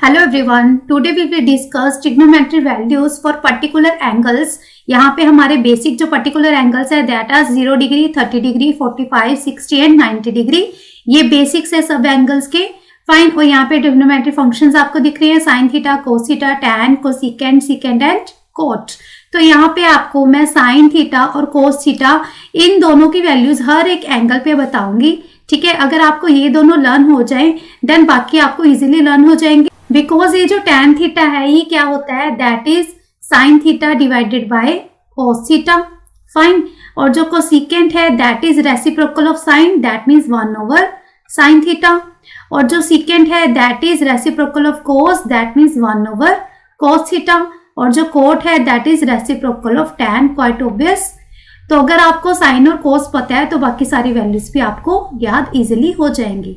Hello everyone, today we will discuss trigonometry values for particular angles। यहाँ पे हमारे basic जो particular angles है that are 0 degree, 30 degree, 45, 60 and 90 degree. ये basics है सब एंगल्स के। फाइन। और यहाँ पे ट्रिग्नोमेट्री फंक्शंस आपको दिख रहे हैं, sine theta, cos theta, tan, cosecant, secant and cot. तो यहाँ पे आपको मैं साइन थीटा और कोस थीटा इन दोनों की वैल्यूज हर एक एंगल पे बताऊंगी। ठीक है, अगर आपको ये दोनों लर्न हो जाए देन बाकी आपको इजीली लर्न हो जाएंगे। बिकॉज ये जो टैन थीटा है ये क्या होता है, that is sine theta divided by cos theta. Fine. और जो कोसिकेंट है that is reciprocal of sine, that means 1 over sine theta. और जो सिकेंट है that is reciprocal of cos, that means 1 over cos theta. और जो coat है that is reciprocal of tan, quite obvious. तो अगर आपको साइन और कोस पता है तो बाकी सारी वैल्यूज भी आपको याद इजीली हो जाएंगी।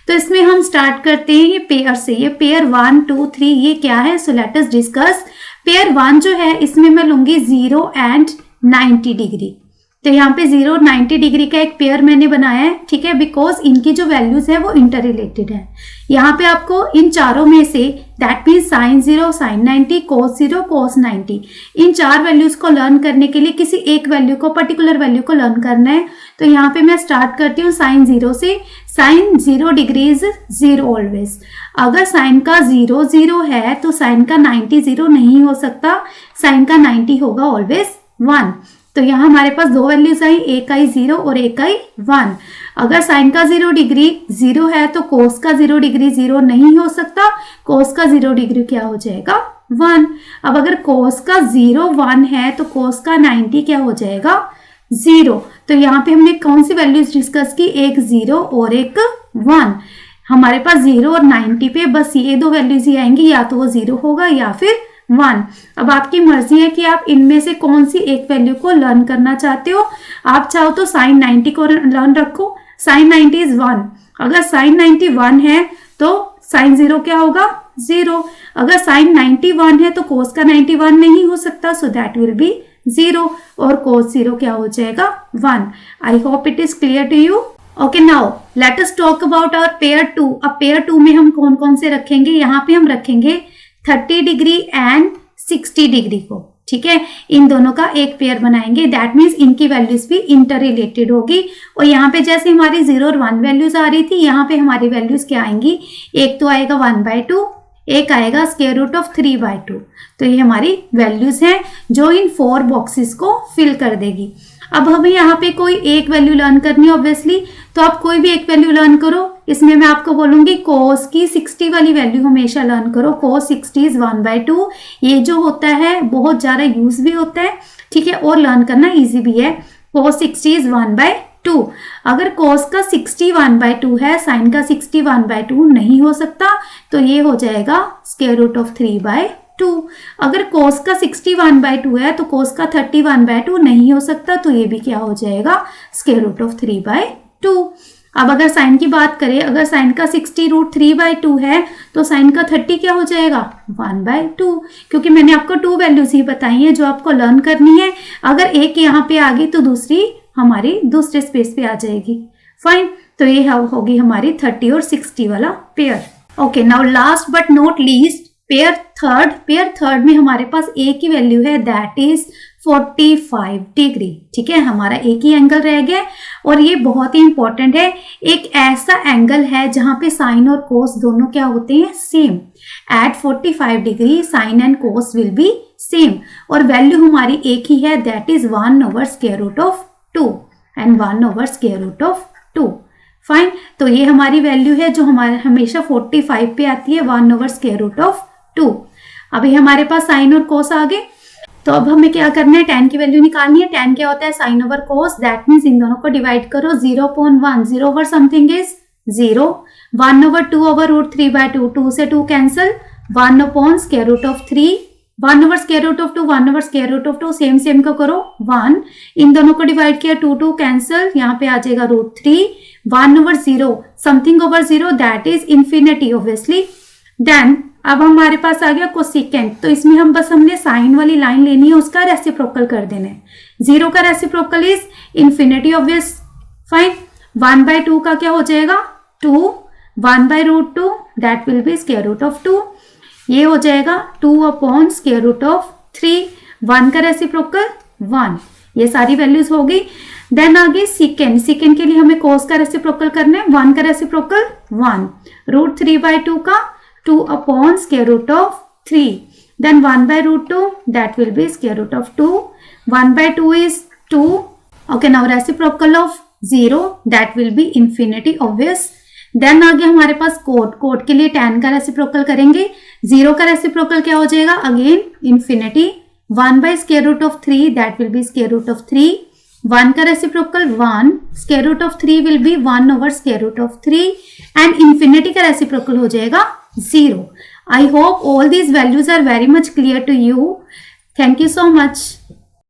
तो इसमें हम स्टार्ट करते हैं ये पेयर से। ये पेयर 1, 2, 3 ये क्या है, so let us discuss. Pair 1 जो है इसमें मैं लूंगी 0 एंड 90 डिग्री। तो यहाँ पे 0 और 90 डिग्री का एक पेयर मैंने बनाया है। ठीक है, बिकॉज इनकी जो वैल्यूज है वो इंटर रिलेटेड है। यहाँ पे आपको इन चारों में से that means sine 0, sine 90, cos 0, cos 90 इन चार वैल्यूज को लर्न करने के लिए किसी एक वैल्यू को, पर्टिकुलर वैल्यू को लर्न करना है। तो यहाँ पे मैं स्टार्ट करती हूँ साइन 0 से। Sine 0 degree is 0 always. अगर साइन का 0 0 है तो साइन का 90 0 नहीं हो सकता, साइन का 90 होगा ऑलवेज 1। तो यहाँ हमारे पास दो वैल्यूज आई, एक आई 0 और एक आई 1। अगर साइन का 0 डिग्री 0 है तो कोस का 0 डिग्री 0 नहीं हो सकता, कोस का 0 डिग्री क्या हो जाएगा 1। अब अगर कोस का 0 1 है तो कोस का 90 क्या हो जाएगा 0। तो यहाँ पे हमने कौन सी वैल्यूज डिस्कस की, एक 0 और एक 1। हमारे पास 0 और 90 पे बस ये दो वैल्यूज ही आएंगी, या तो वो 0 होगा या फिर 1। अब आपकी मर्जी है कि आप इनमें से कौन सी एक वैल्यू को लर्न करना चाहते हो। आप चाहो तो साइन 90 को लर्न रखो। Sine 90 is 1। अगर साइन 90 1 है तो साइन 0 क्या होगा 0। अगर साइन 91 है तो कोस का 91 नहीं हो सकता, सो दैट विल बी 0। और कोस 0 क्या हो जाएगा 1। I hope it is clear to you. Okay, now let us talk about our pair 2। अब पेयर 2 में हम कौन कौन से रखेंगे, यहाँ पे हम रखेंगे 30 डिग्री एंड 60 डिग्री को। ठीक है, इन दोनों का एक पेयर बनाएंगे, दैट मीन्स इनकी वैल्यूज भी इंटर रिलेटेड होगी। और यहाँ पे जैसे हमारी 0 और 1 वैल्यूज आ रही थी, यहाँ पे हमारी वैल्यूज क्या आएंगी, एक तो आएगा 1/2, एक आएगा स्क्वायर रूट ऑफ 3/2। तो ये हमारी वैल्यूज हैं जो इन 4 बॉक्सेस को फिल कर देगी। अब हमें यहाँ पे कोई एक वैल्यू लर्न करनी है ऑब्वियसली, तो आप कोई भी एक वैल्यू लर्न करो। इसमें मैं आपको बोलूंगी कोस की 60 वाली वैल्यू हमेशा लर्न करो। कोस 60 इज 1/2। ये जो होता है बहुत ज्यादा यूज भी होता है, ठीक है, और लर्न करना इजी भी है। कोस 60 इज 1/2। अगर कोस का 60 1/2 है, साइन का 60 1/2 नहीं हो सकता, तो ये हो जाएगा स्क्वायर रूट ऑफ 3/2। अगर कोस का 60 1/2 है तो कोस का 30 1/2 नहीं हो सकता, तो ये भी क्या हो जाएगा स्क्वायर रूट ऑफ 3/2। अब अगर साइन की बात करें, अगर साइन का 60 रूट 3/2 है तो साइन का 30 क्या हो जाएगा 1/2। क्योंकि मैंने आपको 2 वैल्यूज ही बताई है जो आपको लर्न करनी है। अगर एक यहाँ पे आ गई तो दूसरी हमारी दूसरे स्पेस पे आ जाएगी। फाइन। तो ये होगी हमारी 30 और 60 वाला pair. Okay, now last but not least pair third. Pair third में हमारे पास एक ही वैल्यू है, दैट इज 45 डिग्री। ठीक है, हमारा एक ही एंगल रह गया और ये बहुत ही इंपॉर्टेंट है। एक ऐसा एंगल है जहां पे साइन और कोस दोनों क्या होते हैं same. At 45 degree sine and cos will be same. और वैल्यू हमारी एक ही है, that is 1 over square root of 2 and 1 over square root of 2। Fine. तो ये हमारी वैल्यू है जो हमारे हमेशा 45 पे आती है, 1 ओवर स्क्वायर रूट ऑफ 2। अभी हमारे पास साइन और कोस आ गए, तो अब हमें क्या करना है, tan की वैल्यू निकालनी है। tan क्या होता है sine over cos, that means इन दोनों को डिवाइड करो। 0/1, 0 over something is 0, 1 over 2 over root 3/2, 2 से 2 cancel, 1 upon square root of 3, 1 over square root of 2, 1 over square root of 2, same को करो 1, इन दोनों को डिवाइड किया, 2 कैंसिल, यहाँ पे आ जाएगा root 3, 1 over 0 something over 0 that is infinity obviously. Then अब हमारे पास आ गया कोसिकेंट। तो इसमें हमने साइन वाली लाइन लेनी है, उसका रेसिप्रोकल कर देना है। 0 का reciprocal is infinity obvious. Fine. 1/2 का क्या हो जाएगा 2, 1/√2 that will be square root of 2। ये हो जाएगा 2/√3। 1 का रेसिप्रोकल 1। ये सारी वैल्यूज हो गई। देन आगे सेकेंड, सेकेंड के लिए हमें कोस का रेसिप्रोकल करना है। 1 का रेसिप्रोकल 1। √3/2 का 2/√3। Then 1/√2 that will be √2। 1/2 is 2। Okay, now reciprocal of 0 that will be infinity, obvious। Then आगे हमारे पास कोट, कोट के लिए tan का रेसिप्रोकल करेंगे। 0 का रेसिप्रोकल क्या हो जाएगा, again infinity. 1/√3 that will be √3। 1 का reciprocal 1, √3 will be 1/√3 and infinity का रेसिप्रोकल हो जाएगा 0। I hope all these values are very much clear to you. Thank you so much.